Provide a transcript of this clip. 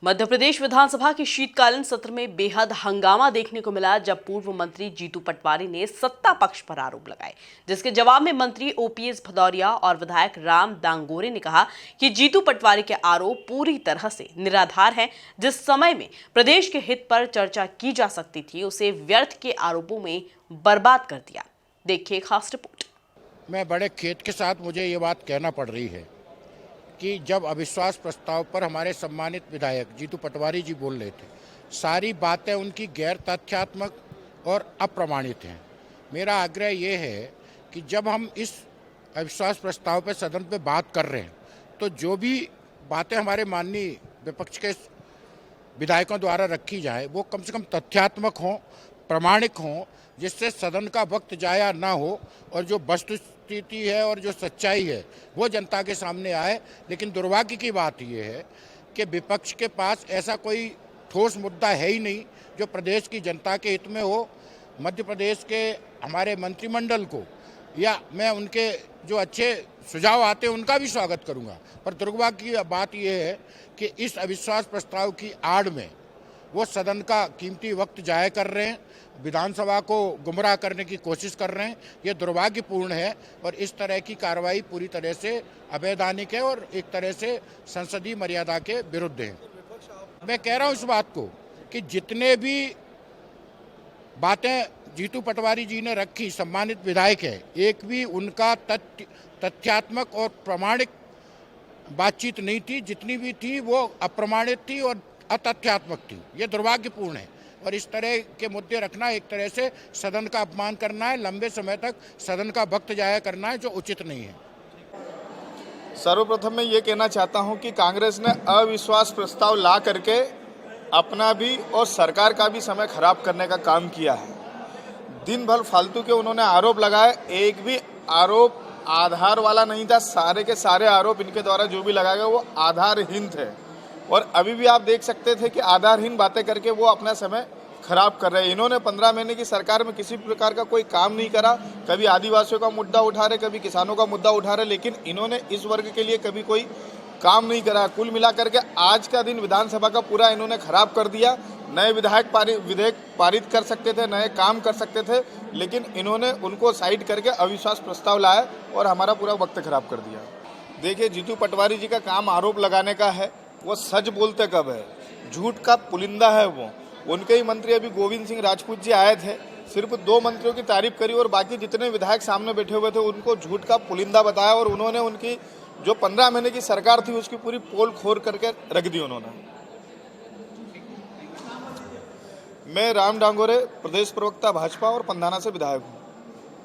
मध्य प्रदेश विधानसभा के शीतकालीन सत्र में बेहद हंगामा देखने को मिला जब पूर्व मंत्री जीतू पटवारी ने सत्ता पक्ष पर आरोप लगाए, जिसके जवाब में मंत्री ओपीएस भदौरिया और विधायक राम दांगोरे ने कहा कि जीतू पटवारी के आरोप पूरी तरह से निराधार हैं। जिस समय में प्रदेश के हित पर चर्चा की जा सकती थी, उसे व्यर्थ के आरोपों में बर्बाद कर दिया। देखिए खास रिपोर्ट। मैं बड़े खेद के साथ मुझे ये बात कहना पड़ रही है कि जब अविश्वास प्रस्ताव पर हमारे सम्मानित विधायक जीतू पटवारी जी बोल रहे थे, सारी बातें उनकी गैर तथ्यात्मक और अप्रमाणित हैं। मेरा आग्रह ये है कि जब हम इस अविश्वास प्रस्ताव पर सदन पे बात कर रहे हैं, तो जो भी बातें हमारे माननीय विपक्ष के विधायकों द्वारा रखी जाए वो कम से कम तथ्यात्मक हों, प्रामाणिक हों, जिससे सदन का वक्त जाया ना हो और जो वस्तुस्थिति है और जो सच्चाई है वो जनता के सामने आए। लेकिन दुर्भाग्य की बात ये है कि विपक्ष के पास ऐसा कोई ठोस मुद्दा है ही नहीं जो प्रदेश की जनता के हित में हो। मध्य प्रदेश के हमारे मंत्रिमंडल को या मैं उनके जो अच्छे सुझाव आते हैं उनका भी स्वागत करूंगा, पर दुर्भाग्य की बात यह है कि इस अविश्वास प्रस्ताव की आड़ में वो सदन का कीमती वक्त जाया कर रहे हैं, विधानसभा को गुमराह करने की कोशिश कर रहे हैं। ये दुर्भाग्यपूर्ण है और इस तरह की कार्रवाई पूरी तरह से अवैधानिक है और एक तरह से संसदीय मर्यादा के विरुद्ध है। मैं कह रहा हूँ इस बात को कि जितने भी बातें जीतू पटवारी जी ने रखी, सम्मानित विधायक है, एक भी उनका तथ्यात्मक और प्रामाणिक बातचीत नहीं थी। जितनी भी थी वो अप्रमाणित थी और अतथ्यात्मक थी। ये दुर्भाग्यपूर्ण है और इस तरह के मुद्दे रखना एक तरह से सदन का अपमान करना है, लंबे समय तक सदन का वक्त जाया करना है, जो उचित नहीं है। सर्वप्रथम मैं ये कहना चाहता हूं कि कांग्रेस ने अविश्वास प्रस्ताव ला करके अपना भी और सरकार का भी समय खराब करने का काम किया है। दिन भर फालतू के उन्होंने आरोप लगाए, एक भी आरोप आधार वाला नहीं था। सारे के सारे आरोप इनके द्वारा जो भी लगाए गए वो आधारहीन थे और अभी भी आप देख सकते थे कि आधारहीन बातें करके वो अपना समय खराब कर रहे हैं। इन्होंने 15 महीने की सरकार में किसी प्रकार का कोई काम नहीं करा। कभी आदिवासियों का मुद्दा उठा रहे, कभी किसानों का मुद्दा उठा रहे, लेकिन इन्होंने इस वर्ग के लिए कभी कोई काम नहीं करा। कुल मिलाकर के आज का दिन विधानसभा का पूरा इन्होंने खराब कर दिया। नए विधेयक पारित कर सकते थे, नए काम कर सकते थे, लेकिन इन्होंने उनको साइड करके अविश्वास प्रस्ताव लाया और हमारा पूरा वक्त खराब कर दिया। देखिए, जीतू पटवारी जी का काम आरोप लगाने का है, वो सच बोलते कब है, झूठ का पुलिंदा है वो। उनके ही मंत्री अभी गोविंद सिंह राजपूत जी आए थे, सिर्फ 2 मंत्रियों की तारीफ करी और बाकी जितने विधायक सामने बैठे हुए थे उनको झूठ का पुलिंदा बताया और उन्होंने उनकी जो 15 महीने की सरकार थी उसकी पूरी पोल खोल करके रख दी उन्होंने। मैं राम दांगोरे, प्रदेश प्रवक्ता भाजपा और पंधाना से विधायक हूँ।